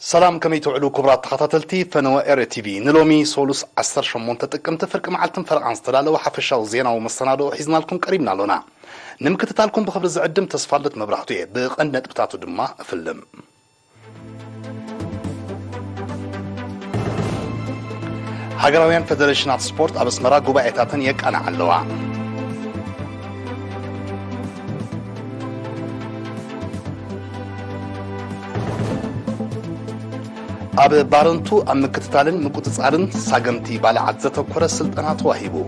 سلام كمي تعلو كبرات تخطاتلتي فنوا ار تي في نلومي سولوس 10 شمونت تقمت فرق معلتن فرق عن استلاله وحفشاو زينا ومستنادو حيزنا لكم قريبنا لنا نمكتتالكم بخبر زعدم تصفالت مبرحتو بقنت بتاعتو دما فيلم هاجراويان فيدريشنات سبورت ابسمرا غوبايتاتن يقنا علوا اب بارنتو ام مكتتالن مقتصارن ساغمتي بالا عزته كره سلطنات واهيبو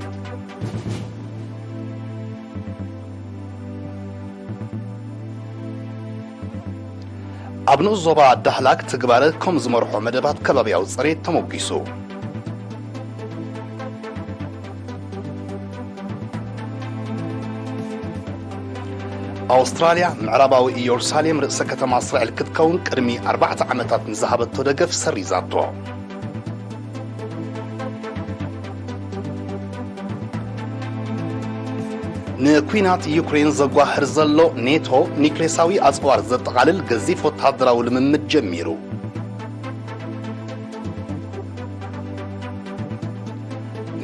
ابنو زوبا دحلاك تغباره كم زمرحو مدبات كبابياو صريت تموغيسو أستراليا معرباوي يورساليم رئيس كتما إسرائيل كتكون كرمي 4 عامات نزهبت تدقف سريزاتو نكوينات يوكرين زقوا هرزلو نيتو نيكليساوي أصوار زتقالل قزيف وتحضراو لممد جميرو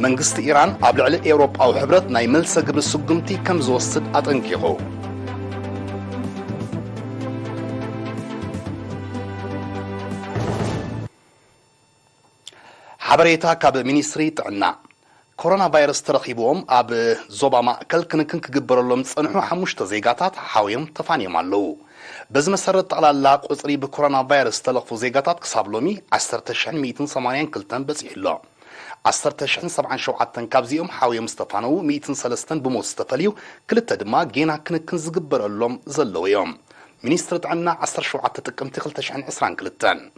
منقست إيران قبل على أوروبا أو حبرت نايمل سقب السقمتي كم زوستد أتنكيغو حبريتا كاب مينيستري طعنا كورونا فيروس ترخيبهم اب زوبا ماكل كنكن كغبرلهم صنحو حمشت زيغاتات حاويم تفانيم الله بز مسرت طلالا قصري بكورونا فيروس تلخفو زيغاتات كسابلومي 10182 بصيحلا 10777 كابزيهم حاويم استفانو 103 بموت استفليو كلتا دما جينا كنكن زغبرلهم زلو يوم مينيستر طعنا 17 تقمت 2022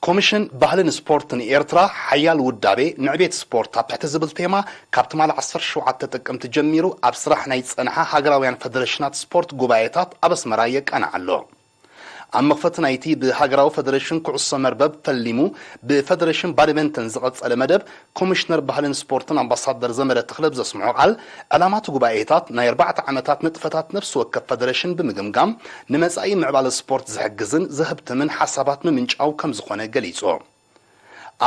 كوميشن بحلن سبورتن إيرترا حيال ودابي نعبيت سبورت تحت زبل تيما كابتمال 10 تقمت جميرو أبصرح نايت أنحا هاجراويان فدريشنات سبورت قبايتات أبس مرايك أنا علو أما فتنا يتي بهاجراو فدريشن كعصة مربب فلمو بفدريشن بادمنتن زغط على مدب كوميشنر بحلن سبورتن أمباسادر زمرة تخلب زسمعو على علامات قبايتات نا 4 عامات نطفتات نفس وكف فدريشن بمقمقام نمز أي معبال سبورت زحجزن ذهبت من حسابات منج أو كم زخونة قليسو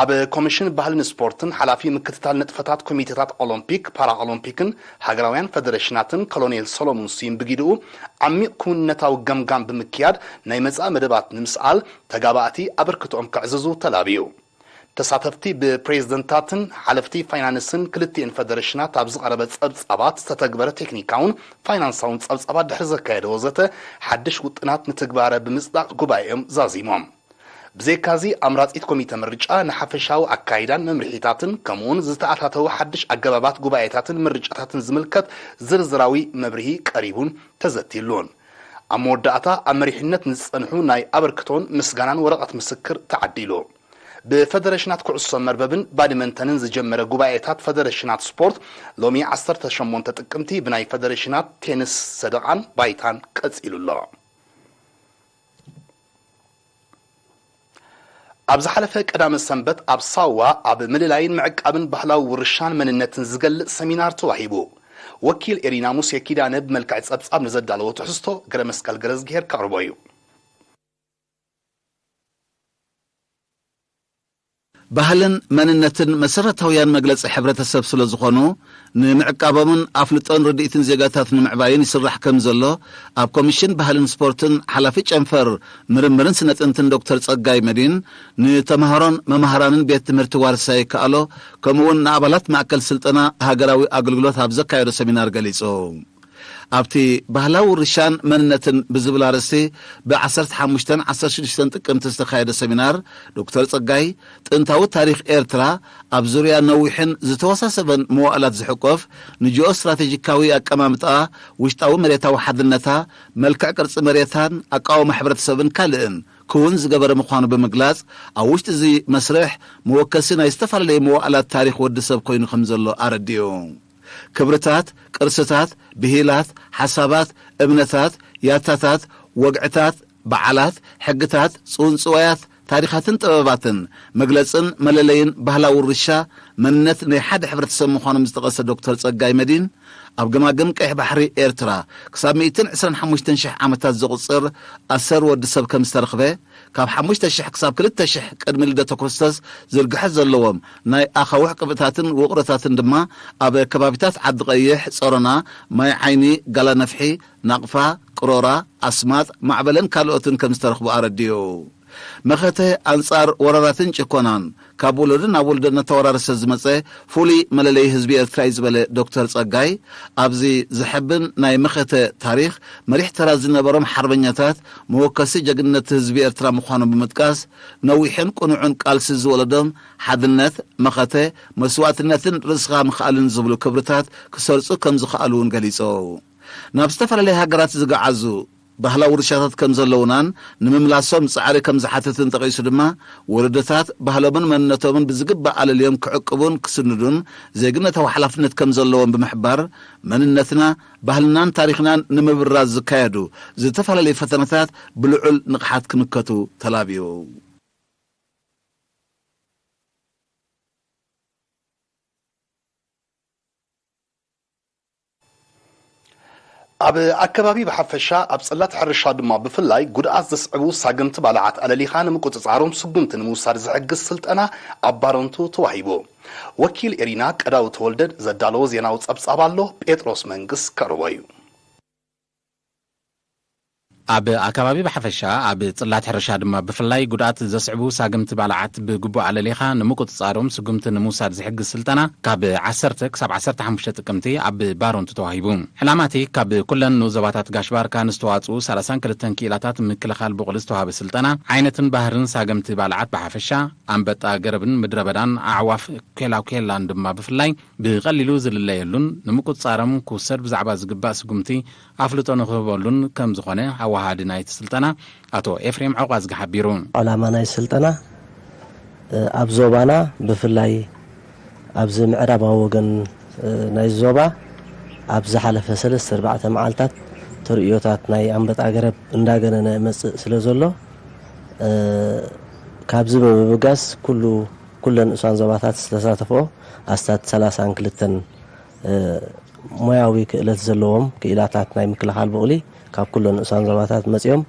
اب كوميشن بحلن سبورتن حلافي مكتتال نطفتات كوميتيتات أولمبيك بارا أولمبيكن هاجراويان فدريشناتن كولونيل سولومون سين بجيدو عمي كونتاو قمقام بمكياد نايمزا مدبات نمسال تقاباتي أبركتهم كعززو تلابيو تساتفتي ببريزدنتاتن حلفتي فاينانسن كلتين فدريشنات أبزغ عربت أبات تتقبر تكنيكاون فاينانساون أبات دحرزة كايد وزته حدش وطنات نتقبار بمصداق قبايم زازيمهم بزي كازي أمرات إيد كوميتا مرجعة نحفشاو أكايدان ممرحيتاتن كمون زتاعتاتو حدش أقبابات قبايتاتن مرجعتاتن زملكت زرزراوي مبرهي قريبون تزتيلون أموداتا أمريحنت نصنحو ناي أبركتون مسغانان ورقة مسكر تعديلو بفدريشنات كعصة مرببن بادمنتنن زجمرة قبايتات فدريشنات سبورت لومي 10 شمونت تقمتي بناي فدريشنات تينس صدقان بايتان كتسئلو الله أبز حلفة قدام السنبت أبصاوا أب مللاين معقابن بحلاو ورشان مننتن زقل سمينار توحيبو وكيل إرينا موسى كيدا نب ملكعت أبصاب نزد على وتحسطو قرمسكال قرز جهر كاربايو ባህልን መንነትን መሰረታውያን መግለጽ ሕብረተሰብ ስለ ዝኾኑ ንምዕቃቦምን ኣፍልጦን ርድኢትን ዜጋታት ንምዕባይን ይስራሕ ከም ዘሎ ኣብ ኮሚሽን ባህልን ስፖርትን ሓላፊ ጨንፈር ምርምርን ስነጥንትን ዶክተር ጸጋይ መዲን ንተማሃሮን መማህራንን ቤት ትምህርቲ ዋርሳይ ከኣሎ ከምኡውን ንኣባላት ማዕከል ስልጠና ሃገራዊ ኣገልግሎት ኣብ ዘካየዶ ሰሚናር ገሊጹ ኣብቲ ባህላዊ ርሻን መንነትን ብዝብል ኣርእስቲ ብ15-16 ጥቅምቲ ዝተካየደ ሰሚናር ዶክተር ጸጋይ ጥንታዊ ታሪኽ ኤርትራ ኣብ ዙርያ ነዊሕን ዝተወሳሰበን መዋእላት ዝሕቆፍ ንጂኦ ስትራቴጂካዊ ኣቀማምጣ ውሽጣዊ መሬታዊ ሓድነታ መልክዕ ቅርፂ መሬታን ኣቃውማ ሕብረተሰብን ካልእን كون زجبر مخانو بمجلاس أوشت زي مسرح موكسين يستفعل لي مواءلات تاريخ ودسب كوينو خمزلو أرديو كبرتات قرستات بهيلات حسابات ابنتات ياتاتات وقعتات بعالات حقتات صونصويات ታሪኻትን ጥበባትን መግለጽን መለለይን ባህላዊ ርሻ መንነት ናይ ሓደ ሕብረተሰብ ምዃኖም ዝተቐሰ ዶክተር ጸጋይ መዲን ኣብ ገማገም ቀይሕ ባሕሪ ኤርትራ ክሳብ 125,000 ዓመታት ዘቑፅር ኣሰር ወዲ ሰብ ከም ዝተረኽበ ካብ 5,000 ክሳብ 2,000 ቅድሚ ልደተ ክርስቶስ ዝርግሐት ዘለዎም ናይ ኣኻውሕ ቅብእታትን ውቕሮታትን ድማ ኣብ ከባቢታት ዓዲ ቀይሕ ጾሮና ማይ ዓይኒ ጋላነፍሒ ናቕፋ ቅሮራ ኣስማጥ ማዕበለን ካልኦትን ከም ዝተረኽቡ ኣረድዩ መኸተ ኣንጻር ወረራትን ጭኮናን ካብ ወለድን ናብ ወለዶ እናተወራረሰ ዝመፀ ፍሉይ መለለይ ህዝቢ ኤርትራ እዩ ዝበለ ዶክተር ጸጋይ ኣብዚ ዝሕብን ናይ መኸተ ታሪኽ መሪሕ ተራ ዝነበሮም ሓርበኛታት መወከሲ ጀግንነት ህዝቢ ኤርትራ ምዃኖም ብምጥቃስ ነዊሕን ቁኑዕን ቃልሲ ዝወለዶም ሓድነት መኸተ መስዋዕትነትን ርእስኻ ምኽኣልን ዝብሉ ክብርታት ክሰርፁ ከም ዝኽኣሉ እውን ገሊፆ ናብ ዝተፈላለየ ሃገራት ዝገዓዙ ባህላዊ ርሻታት ከም ዘለውናን ንምምላሶም ጻዕሪ ከም ዝሓተትን ጠቒሱ ድማ ወለዶታት ባህሎምን መንነቶምን ብዝግባእ ኣለልዮም ክዕቅቡን ክስንዱን ዜግነታዊ ሓላፍነት ከም ዘለዎም ብምሕባር መንነትና ባህልናን ታሪኽናን ንምብራዝ ዝካየዱ ዝተፈላለዩ ፈተናታት ብልዑል ንቕሓት ክንከቱ ተላብዩ ኣብ ኣከባቢ ብሓፈሻ ኣብ ጸላት ሕርሻ ድማ ብፍላይ ጉድኣት ዘስዕቡ ሳግምቲ ባልዓት ኣለሊኻ ንምቁፅጻሮም ስጉምቲ ንምውሳድ ዝሕግዝ ስልጠና ኣብ ባሮንቱ ተዋሂቡ ወኪል ኤሪና ቀዳው ተወልደን ዘዳለዎ ዜናዊ ጸብጻብ ኣሎ ጴጥሮስ መንግስት ቀርቦ እዩ ኣብ ኣከባቢ ብሓፈሻ ኣብ ጽላት ሕርሻ ድማ ብፍላይ ጉድኣት ዘስዕቡ ሳግምቲ ባልዓት ብግቡእ ኣለሊኻ ንምቁፅጻሮም ስጉምቲ ንምውሳድ ዝሕግዝ ስልጠና ካብ 10 ክሳብ 15 ጥቅምቲ ኣብ ባሮንቱ ተዋሂቡ ዕላማቲ ካብ ኩለን ንዞባታት ጋሽባርካ ንስተዋጽኡ 32 ኪላታት ምክልኻል ብቑል ዝተዋሃበ ስልጠና ዓይነትን ባህርን ሳግምቲ ባልዓት ብሓፈሻ ኣንበጣ ገረብን ምድረበዳን ኣዕዋፍ ኬላን ድማ ብፍላይ ብቐሊሉ ዝልለየሉን ንምቁፅጻሮም ክውሰድ ብዛዕባ ዝግባእ ስጉምቲ ኣፍልጦ ንኽህበሉን ከም ዝኾነ ዋሃድ ናይቲ ስልጠና አቶ ኤፍሬም ዕቋዝ ገሓቢሩ ዓላማ ናይ ስልጠና ኣብ ዞባና ብፍላይ ኣብዚ ምዕራባዊ ወገን ናይ ዞባ ኣብ ዝሓለፈ 3-4 መዓልታት ትርኢዮታት ናይ ኣንበጣ ገረብ እንዳገነነ መጽእ ስለ ዘሎ ካብዚ ብምብጋስ ኩለን እሷን ዞባታት ዝተሳተፎ ኣስታት 32 ሞያዊ ክእለት ዘለዎም ክኢላታት ናይ ምክልኻል ብቑሊ ካብ ኩለን እሷን ዞባታት መጽዮም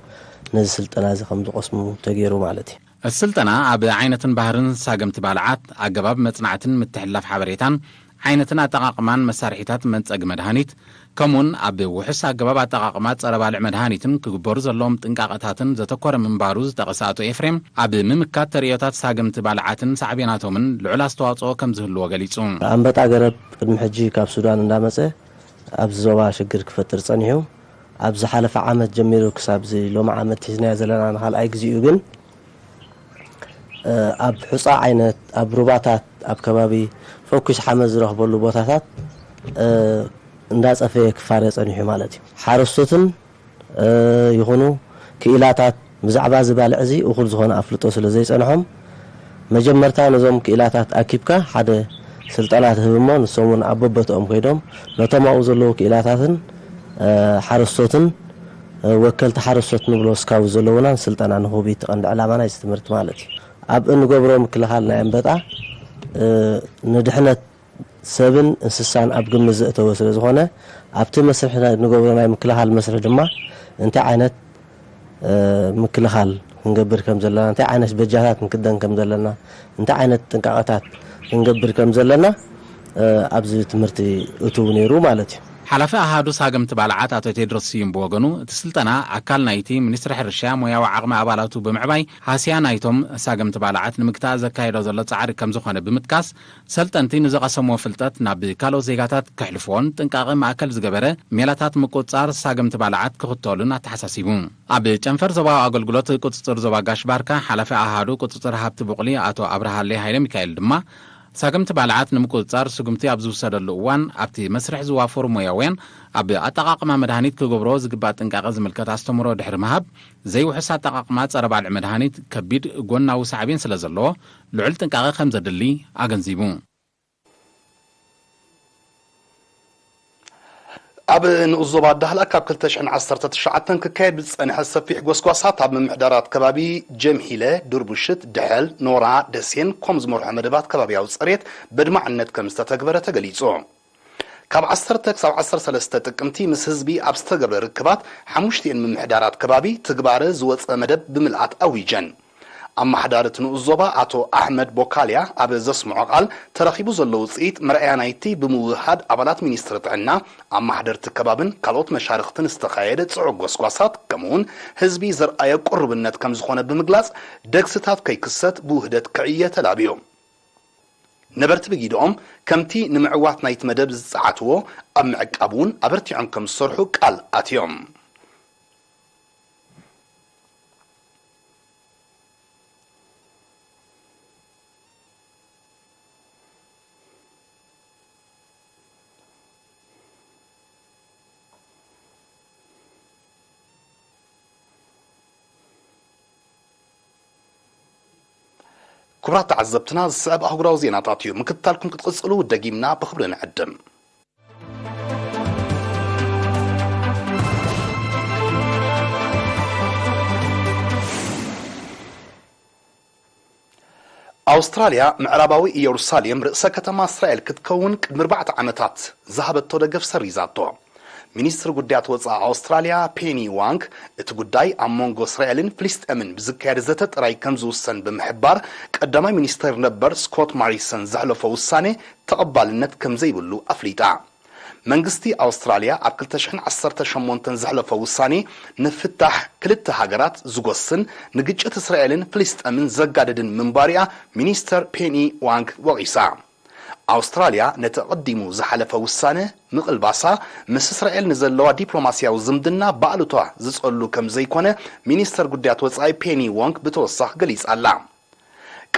ነዚ ስልጠና እዚ ከም ዝቆስሙ ተገይሩ ማለት እዩ السلطنة ኣብ ዓይነትን ባህርን ሳገምቲ ባልዓት ኣገባብ መጽናዕትን ምትሕላፍ ሓበሬታን ዓይነትን ኣጠቃቅማን መሳርሒታት መንጸግ መድሃኒት ከምኡን ኣብ ውሕስ ኣገባብ ኣጠቃቅማት ጸረ ባልዕ መድሃኒትን ክግበሩ ዘለዎም ጥንቃቐታትን ዘተኮረ ምንባሩ ዝጠቐሰ ኣቶ ኤፍሬም ኣብ ምምካት ተርኢዮታት ሳገምቲ ባልዓትን ሳዕቤናቶምን ልዑል ኣስተዋጽኦ ከም ዝህልዎ ገሊጹ ኣንበጣ ገረብ ቅድሚ ሕጂ ካብ ሱዳን እንዳመጸ ኣብ ዞባ ሽግር ክፈጥር ጸኒሑ ኣብ ዝሓለፈ ዓመት ጀሚሩ ክሳብ ዚ ሎማ ዓመት ሒዝናዮ ዘለና ንኻልኣይ ግዚኡ ግን ኣብ ሕፃ ዓይነት ኣብ ሩባታት ኣብ ከባቢ ፎኩስ ሓመድ ዝረኽበሉ ቦታታት እንዳጸፈየ ክፋረየ ጸኒሑ ማለት እዩ ሓረስቶትን ይኹኑ ክኢላታት ብዛዕባ ዝባልዕ እዚ እኹል ዝኾነ ኣፍልጦ ስለ ዘይጸንሖም መጀመርታ ነዞም ክኢላታት ኣኪብካ ሓደ ስልጠናት ህብሞ ንሶምን ኣብ በቦቶኦም ኮይዶም ነቶም ኣብኡ ዘለዉ ክኢላታትን ሓረስቶትን ወከልቲ ሓረስቶት ንብሎ ስካው ዘለውና ስልጠና ንህቢ ተቐንዲ ዕላማ ናይ ትምህርቲ ማለት እዩ ኣብ እንገብሮ ምክልኻል ናይ ኣንበጣ ንድሕነት ሰብን እንስሳን ኣብ ግምት ዘእተወ ስለ ዝኾነ ኣብቲ መስርሕ ንገብሮ ናይ ምክልኻል መስርሕ ድማ እንታይ ዓይነት ምክልኻል ክንገብር ከም ዘለና እንታይ ዓይነት በጃታት ክንክደን ከም ዘለና እንታይ ዓይነት ጥንቃቐታት ክንገብር ከም ዘለና ኣብዚ ትምህርቲ እትው ነይሩ ማለት እዩ ሓላፊ ኣሃዱ ሳገምቲ ባልዓት ኣቶ ቴድሮስ ስዩም ብወገኑ እቲ ስልጠና ኣካል ናይቲ ሚኒስትሪ ሕርሻ ሞያዊ ዓቕሚ ኣባላቱ ብምዕባይ ሃስያ ናይቶም ሳገምቲ ባልዓት ንምክታእ ዘካየዶ ዘሎ ጻዕሪ ከም ዝኾነ ብምጥቃስ ሰልጠንቲ ንዘቐሰምዎ ፍልጠት ናብ ካልኦት ዜጋታት ክሕልፍዎን ጥንቃቐ ማእከል ዝገበረ ሜላታት ምቁፅጻር ሳገምቲ ባልዓት ክኽተሉን ኣተሓሳሲቡ ኣብ ጨንፈር ዞባዊ ኣገልግሎት ቁፅፅር ዞባ ጋሽባርካ ሓላፊ ኣሃዱ ቁፅፅር ሃብቲ ብቑሊ ኣቶ ኣብርሃሌ ሃይለ ሚካኤል ድማ ሳገምቲ ባልዓት ንምቁፅጻር ስጉምቲ ኣብ ዝውሰደሉ እዋን ኣብቲ መስርሕ ዝዋፈሩ ሞያውያን ኣብ ኣጠቃቅማ መድሃኒት ክገብሮ ዝግባእ ጥንቃቐ ዝምልከት ኣስተምሮ ድሕሪ ምሃብ ዘይውሕስ ኣጠቃቅማ ጸረ ባልዕ መድሃኒት ከቢድ ጎናዊ ሳዕቤን ስለ ዘለዎ ልዑል ጥንቃቐ ከም ዘድሊ ኣገንዚቡ ኣብ ንኡዞባ ዳህላ ካብ 2019 ክካየድ ብዝጸንሐ ሰፊሕ ጎስጓሳት ኣብ ምምሕዳራት ከባቢ ጀምሂለ ዱርቡሽት ድሐል ኖራ ደሴን ከም ዝመርሖ መደባት ከባቢያዊ ጽሬት በድማዕነት ከም ዝተተግበረ ተገሊጹ ካብ 10 ክሳብ 13 ጥቅምቲ ምስ ህዝቢ ኣብ ዝተገብረ ርክባት 5 ምምሕዳራት ከባቢ ትግባረ ዝወፀ መደብ ብምልኣት ኣዊጀን ኣማሕዳረት ንኡዞባ ኣቶ ኣሕመድ ቦካልያ ኣብ ዘስምዖ ቃል ተረኺቡ ዘሎ ውፅኢት መርኣያ ናይቲ ብምውሃድ ኣባላት ሚኒስትሪ ጥዕና ኣማሕደርቲ ከባብን ካልኦት መሻርክትን ዝተኻየደ ጽዑቕ ጎስጓሳት ከምኡውን ህዝቢ ዘርኣየ ቁርብነት ከም ዝኾነ ብምግላጽ ደግስታት ከይክሰት ብውህደት ክዕየ ተላብዩ ነበርቲ ብጊድኦም ከምቲ ንምዕዋት ናይቲ መደብ ዝፀዓትዎ ኣብ ምዕቃብ እውን ኣበርቲዖም ከም ዝሰርሑ ቃል ኣትዮም كبرات تعذبتنا السبب أخبار زينة تعطيه مكتالكم كتقصلوا ودقيمنا بخبرنا عدم أستراليا معرباوي يروساليم رئيسة كتما إسرائيل كتكون قدم 4 عامات ذهبت تدقف سريزاتو ሚኒስትር ጉዳያት ወፃኢ ኣውስትራልያ ፔኒ ዋንግ እቲ ጉዳይ ኣብ መንጎ እስራኤልን ፍልስጤምን ብዝካየድ ዘተ ጥራይ ከም ዝውሰን ብምሕባር ቀዳማይ ሚኒስትር ነበር ስኮት ማሪሰን ዘሕለፈ ውሳኔ ተቐባልነት ከም ዘይብሉ ኣፍሊጣ መንግስቲ ኣውስትራልያ ኣብ 2018 ዘሕለፈ ውሳኔ ንፍታሕ ክልተ ሃገራት ዝጎስን ንግጭት እስራኤልን ፍልስጤምን ዘጋደድን ምንባሪያ ሚኒስትር ፔኒ ዋንግ ወቂሳ ኣውስትራልያ ነተቀዲሙ ዝሓለፈ ውሳነ ምቅልባሳ ምስ እስራኤል ንዘለዋ ዲፕሎማሲያዊ ዝምድና ባዕልቷ ዝጸሉ ከም ዘይኮነ ሚኒስትር ጉዳያት ወፃኢ ፔኒ ዋንግ ብተወሳኺ ገሊጻላ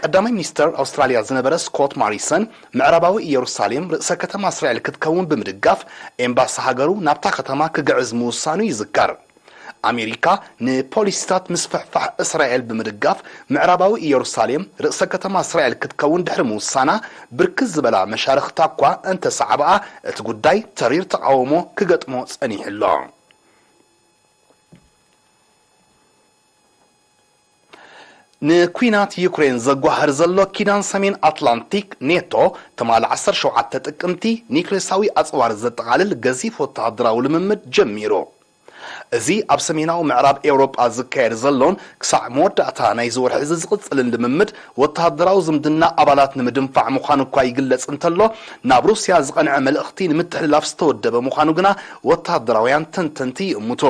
ቀዳማይ ሚኒስትር ኣውስትራልያ ዝነበረ ስኮት ማሪሰን ምዕራባዊ ኢየሩሳሌም ርእሰ ከተማ እስራኤል ክትከውን ብምድጋፍ ኤምባሲ ሃገሩ ናብታ ከተማ ክግዕዝ ምውሳኑ ይዝከር ኣሜሪካ ንፖሊሲታት ምስፍሕፋሕ እስራኤል ብምድጋፍ ምዕራባዊ ኢየሩሳሌም ርእሰ ከተማ እስራኤል ክትከውን ድሕሪ ምውሳና ብርክት ዝበላ መሻርክታ እኳ እንተሰዓብኣ እቲ ጉዳይ ተሪር ተቃውሞ ክገጥሞ ጸኒሕሎ ንኩናት ዩክሬን ዘጓህር ዘሎ ኪዳን ሰሜን አትላንቲክ ኔቶ ተማል 17 ጥቅምቲ ኒክሌሳዊ ኣጽዋር ዘጠቃልል ገዚፍ ወተሃደራዊ ልምምድ ጀሚሩ እዚ ኣብ ሰሜናዊ ምዕራብ ኤውሮጳ ዝካየድ ዘሎን ክሳዕ መወዳእታ ናይ ዝወርሒ ዝቕጽልን ልምምድ ወተሃደራዊ ዝምድና ኣባላት ንምድንፋዕ ምዃኑ እኳ ይግለጽ እንተሎ ናብ ሩስያ ዝቐንዐ መልእኽቲ ንምትሕልላፍ ዝተወደበ ምዃኑ ግና ወተሃደራውያን ተንተንቲ ይእምቱ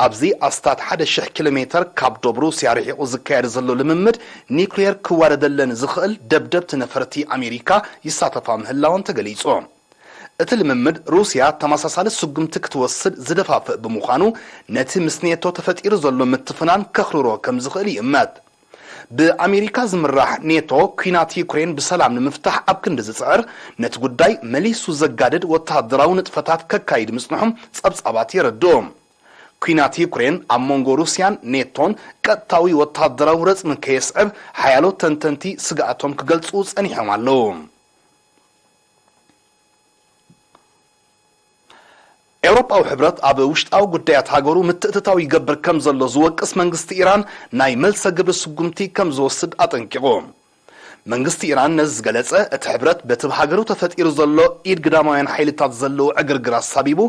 ኣብዚ ኣስታት 1000 ኪሎሜትር ካብ ዶብ ሩስያ ርሒቑ ዝካየድ ዘሎ ልምምድ ኒውክሌር ክዋረደለን ዝኽእል ደብደብቲ ነፈርቲ ኣሜሪካ ይሳተፋ ምህላውን ተገሊጹ እቲ ልምምድ ሩስያ ተመሳሳሊ ስጉምቲ ክትወስድ ዝደፋፍእ ብምዃኑ ነቲ ምስ ኔቶ ተፈጢሩ ዘሎ ምትፍናን ከኽርሮ ከም ዝኽእል ይእመት በአሜሪካ ዝምራሕ ኔቶ ኩናት ዩክሬን በሰላም ንምፍታሕ ኣብ ክንዲ ዝጽዕር ነቲ ጉዳይ መሊሱ ዘጋደድ ወተሃደራዊ ንጥፈታት ከካይድ ምጽንሖም ጸብጻባት ይረድኦም ኩናት ዩክሬን ኣብ መንጎ ሩስያን ኔቶን ቀጥታዊ ወተሃደራዊ ረጽምን ከየስዕብ ሓያሎ ተንተንቲ ስጋኣቶም ክገልጹ ጸኒሖም ኣለዉ ኤውሮጳዊ ሕብረት ኣብ ውሽጣዊ ጉዳያት ሃገሩ ምትእትታዊ ይገብር ከም ዘሎ ዝወቅስ መንግስቲ ኢራን ናይ መልሰ ግብሪ ስጉምቲ ከም ዝወስድ ኣጠንቂቑ መንግስቲ ኢራን ነዝ ገለጸ እቲ ሕብረት በቲ ሃገሩ ተፈጢሩ ዘሎ ኢድ ግዳማውያን ሓይልታት ዘለዎ ዕግርግር ኣሳቢቡ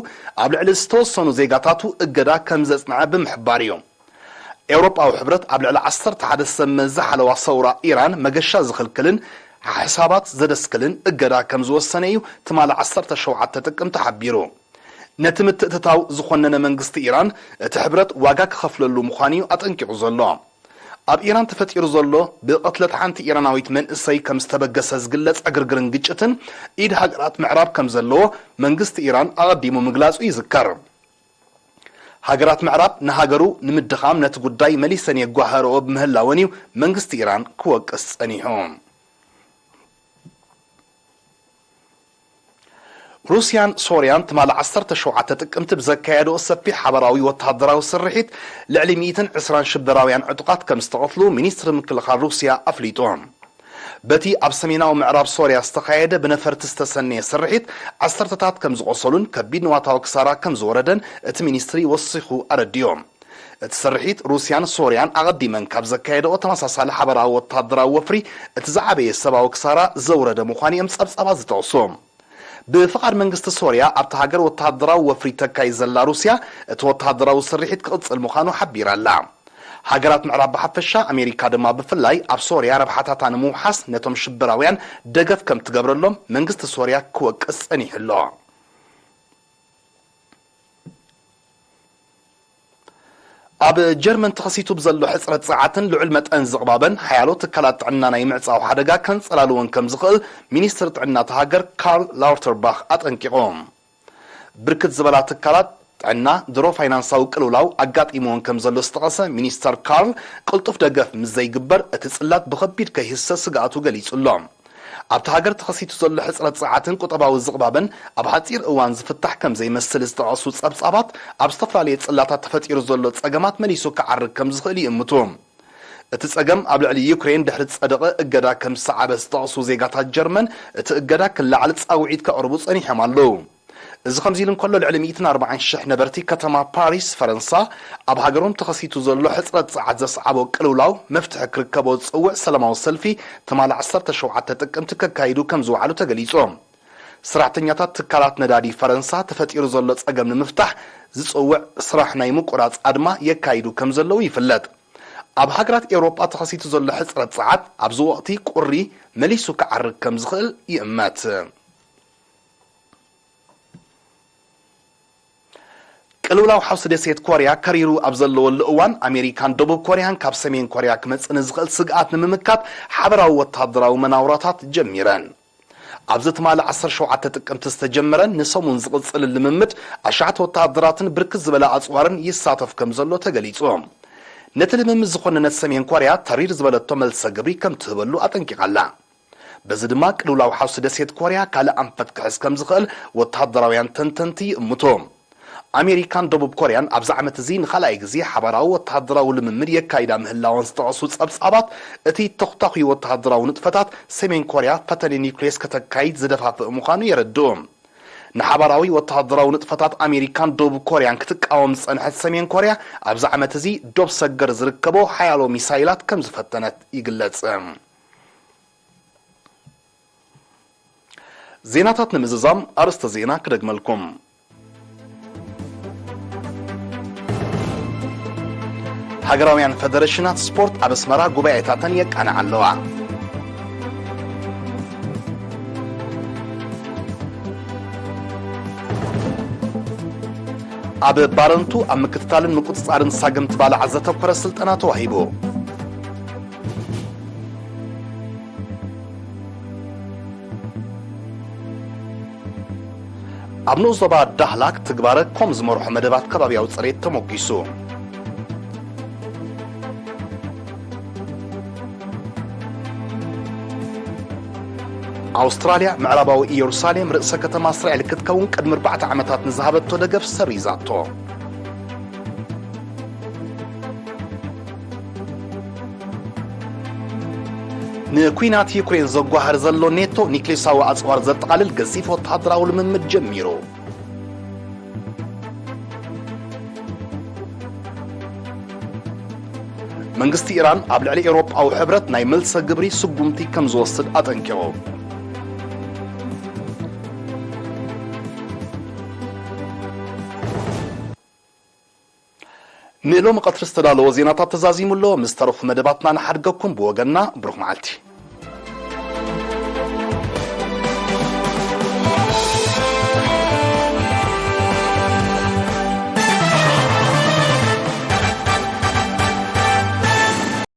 ኣብ ልዕሊ ዝተወሰኑ ዜጋታቱ እገዳ ከም ዘጽንዐ ብምሕባር እዩ ኤውሮጳዊ ሕብረት ኣብ ልዕሊ 11 ሰመን ዝሓለዋ ሰውራ ኢራን መገሻ ዝኽልክልን ሓሳባት ዘደስክልን እገዳ ከም ዝወሰነ እዩ ትማል 17 ጥቅምቲ ሓቢሩ ነቲ ምትእትታው ዝኾነነ መንግስቲ ኢራን እቲ ሕብረት ዋጋ ክኸፍለሉ ምዃኑ ኣጠንቂቑ ዘሎ ኣብ ኢራን ተፈጢሩ ዘሎ ብቐትለት ሓንቲ ኢራናዊት መንእሰይ ከም ዝተበገሰ ዝግለጽ ዕግርግርን ግጭትን ኢድ ሃገራት ምዕራብ ከም ዘለዎ መንግስቲ ኢራን ኣቐዲሙ ምግላጹ ይዝከር ሃገራት ምዕራብ ንሃገሩ ንምድኻም ነቲ ጉዳይ መሊሰን የጓህርኦ ብምህላውን እዩ መንግስቲ ኢራን ክወቅስ ጸኒሑ ሩስያን ሶርያን ትማል 17 ጥቅምቲ ብዘካየዶ ሰፊሕ ሓበራዊ ወተሃደራዊ ስርሒት ልዕሊ 120 ሽበራውያን ዕጡቃት ከም ዝተቐትሉ ሚኒስትሪ ምክልኻል ሩስያ ኣፍሊጦም በቲ ኣብ ሰሜናዊ ምዕራብ ሶርያ ዝተኻየደ ብነፈርቲ ዝተሰነየ ስርሒት ዓሰርተታት ከም ዝቆሰሉን ከቢድ ንዋታዊ ክሳራ ከም ዝወረደን እቲ ሚኒስትሪ ወሲኹ ኣረዲዮም እቲ ስርሒት ሩስያን ሶርያን ኣቐዲመን ካብ ዘካየደኦ ተመሳሳሊ ሓበራዊ ወታደራዊ ወፍሪ እቲ ዝዓበየ ሰብኣዊ ክሳራ ዘውረደ ምዃኑ እዮም ጸብጻባት ዝጠቕሱ بفقد منجست سوريا أبتهاجر وتهدرا وفريتكاي زلا روسيا توتهدرا وسرحت كقص المخانو حبير الله هاجرات معرب بحفشة أمريكا دما بفلاي أب سوريا ربحتها تانمو حس نتوم شبراويان دقف كم تقبر لهم منجست سوريا كوك أسأني حلو أب جرمن تخصيتو بزلو حسرة ساعتن لعلمة أنزق بابن حيالو تكالات عنا نايمعز أو حدقا كان سلالوان كم زغل مينيستر عنا تهاجر كارل لاوترباخ أتنكيقوم بركت زبالات تكالات عنا درو فاينانساو كلولاو أقات إيمون كم زلو استغاسة مينيستر كارل قلتوف دقف مزاي قبر اتسقلات بخبير كهيسا سقاتو قليس اللوم أبتهاجر تخصيتو زلو حسرة ساعتن قطباو الزقبابن أبحاتير أوان زفتح كم زي مسل استغاسوس أبصابات أبستفلالي تسقلاتات تفتير زلو تسقامات مليسو كعرق كم زغلي أمتوم تسقام قبل على يوكرين دحرت صدقة أجدا كم ساعة استغاسو زيغات الجرمن تأجدا كل على تساوعيد كأربوص أني حمالو إذا خمزيلن كله العلميتنا 40 شحن برتي كتما باريس فرنسا أبهاجرهم تخصيتو زلو حسرة عزز عبو كلولاو مفتح كركبو تصوع سلامة وسلفي تمال 10 شوعات تتكم تكايدو كم زوعلو تقليصهم سرعتنياتات تكالات ندادي فرنسا تفتير زلو تسقم المفتح زتصوع سراح نايمو قرات أدما يكايدو كم زلو يفلت أبهاجرات أوروبا تخصيتو زلو حسرة ساعات أبزو وقتي قري مليسو كعرق كم زغل يأمات كلولاو حوس ديسيت كوريا كاريرو أبزلو اللقوان أمريكان دوبو كوريان كاب سمين كوريا كمتس نزغل سقات نممكات حبراو وتهدراو مناوراتات جميران أبزت مال 10 شوعات تتكم تستجمرن نسومون زغل صل الممت أشعت وتهدراتن بركز بلا أصوارن يساتف كمزلو تقليصوم نتل ممزخون نتسمين كوريا ترير زبالتو ملسا قبري كم تهبلو أتنكي غلا بزدما كلولاو حوس ديسيت كوريا كالا أنفت كحس كمزغل وتهدراويان تنتنتي أمتوم أمريكان دوبوب كوريان أبزع متزين خلايق زي حبراو وتهدراو لممر يكايدا مهلاوان ستعصوص أبصابات اتي تختاقي وتهدراو نطفتات سمين كوريا فتالي نيوكليس كتكايد زدفات مخانو يردوم نحبراوي وتهدراو نطفتات أمريكان دوبوب كوريان كتك أوام صنحت سمين كوريا أبزع متزي دوب سجر زركبو حيالو ميسايلات كم زفتنت يقلت زيناتات نمززام أرست زينا كدقملكم هاجراويان فدرشنات سبورت أبسمرا قبائتاتن يك أنا علوا أب بارنتو أم كتتالن مقدس أرن ساقم تبال عزة وكرة سلطنات وهيبو أبنو زبا دهلاك تقبارك كومز مروح مدبات كبابي أو تصريت تموكيسو أستراليا معرباو إيروساليم رئيسة كتما إسرائيل كتكون قدم 4 عامات نزهبتو دقف سريزاتو نكوينات يوكرين زقوهر زلو نيتو نيكليساو أصوار زتقالل قصيف وتحضراو لممد جميرو منغست إيران قبل علي أوروبا أو حبرت ناي ملسا قبري سقومتي كم زوصد أتنكيو نيلو مقطر استدالو وزينات تزازيم اللو مسترف مدباتنا نحرقكم بوغنا بروح معالتي